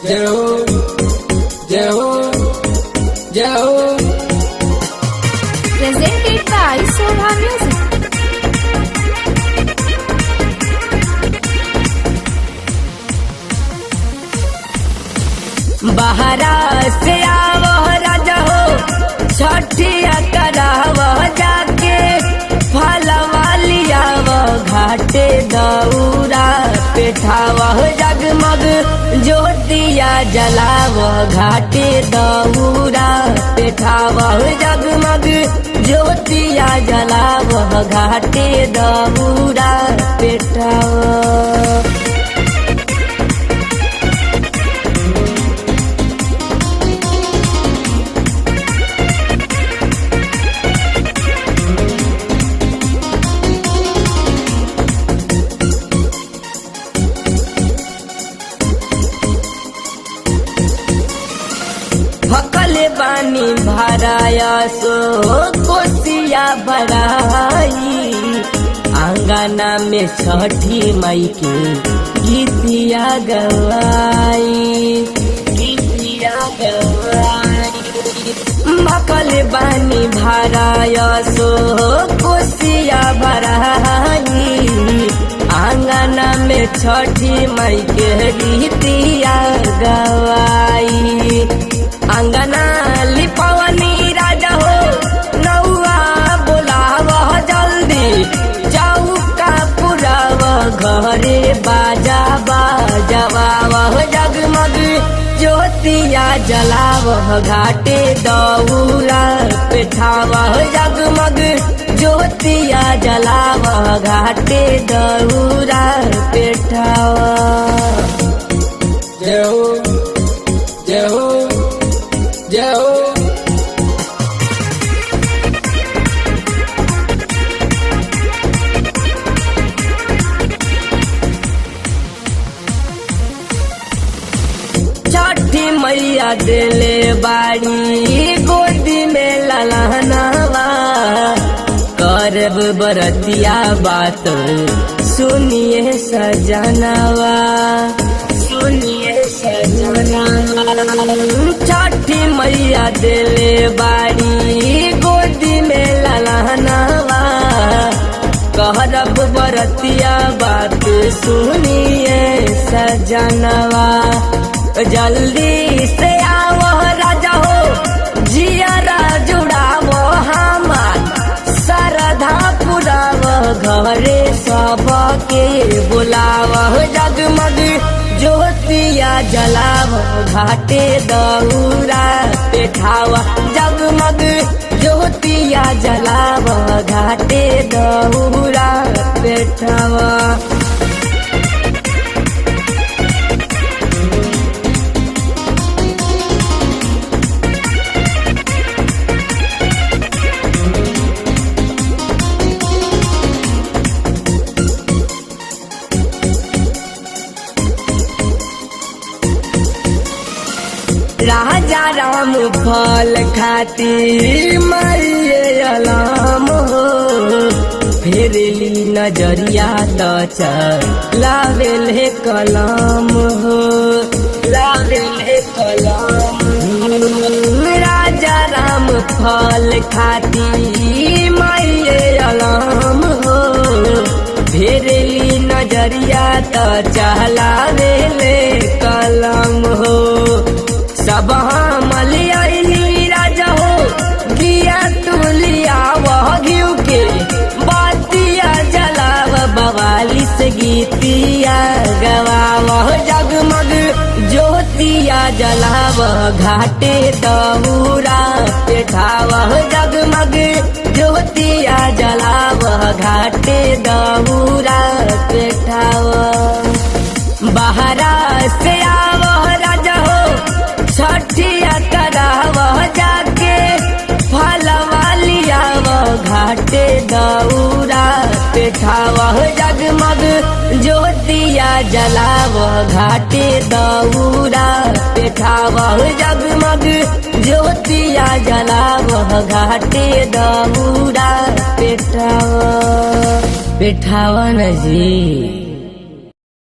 जय हो जय हो जय हो। Presented by Sobha Music. बहरा से आवो राजा हो छठिया कराव जाके फलवा लियाव घाटे दौरा पेठाव जगमग ज्योतिया जलाव घाटे दौरा पेठाव जगमग ज्योतिया जलाव घाटे दौरा पेठाव। भकले बानी भराया सो कोसिया भराई आंगना में छठी मई के गीतिया गवाई गीतिया गवाई। भकले बानी भराया सो कोसिया भराई आंगना में छठी मई के गीतिया गवाई। अंगना लिपवनी राजा हो नौआ बोलाव जल्दी चौका पुराव घरे बाजा बाजवाव जगमग ज्योतिया जलाव घाटे दौरा पेठाव जगमग ज्योतिया जलाव घाटे दौरा पेठाव। जय हो जय हो जय हो। छठी मैया दिले बाड़ी गोदी में ललहनावा करब बरतिया बात सुनिए सजनावा सुनिए सजनावा। छठी मैया दिले बाड़ी गोदी में ललहनावा कहरब बरतिया बात सुनिए सजनवा। जल्दी से आवो राजा हो जियारा जुड़ावो हमार सरधा पुरावो घरे सबके बुलावो जगमग ज्योतिया जलावो घाटे दौरा पेठावा जगमग ज्योतिया जलावो घाटे दौरा पेठावा। राजा राम फल खातिर मारिए अलाम हो फेरली नजरिया त लावेले कलाम हो लावेले कलाम। राजा राम फल खातिर मारिए अलाम हो फेरली नजरिया त चलावेले कलाम हो। सब मलियाई राजा हो गिया तुलिया वह घिउ के बातिया जलाव बवाली से गीतिया गवाव जगमग ज्योतिया जलाव घाटे दौरा पेठाव जगमग ज्योतिया जलाव घाटे दौरा पेठाव। बहरा से आवो राजा हो छठिया कराव जाके फलवा लियाव घाटे दौरा पेठाव जगमग ज्योतिया जलाव घाटे दौरा पेठाव जगमग ज्योतिया जलाव घाटे दौरा पेठाव पेठाव न जी।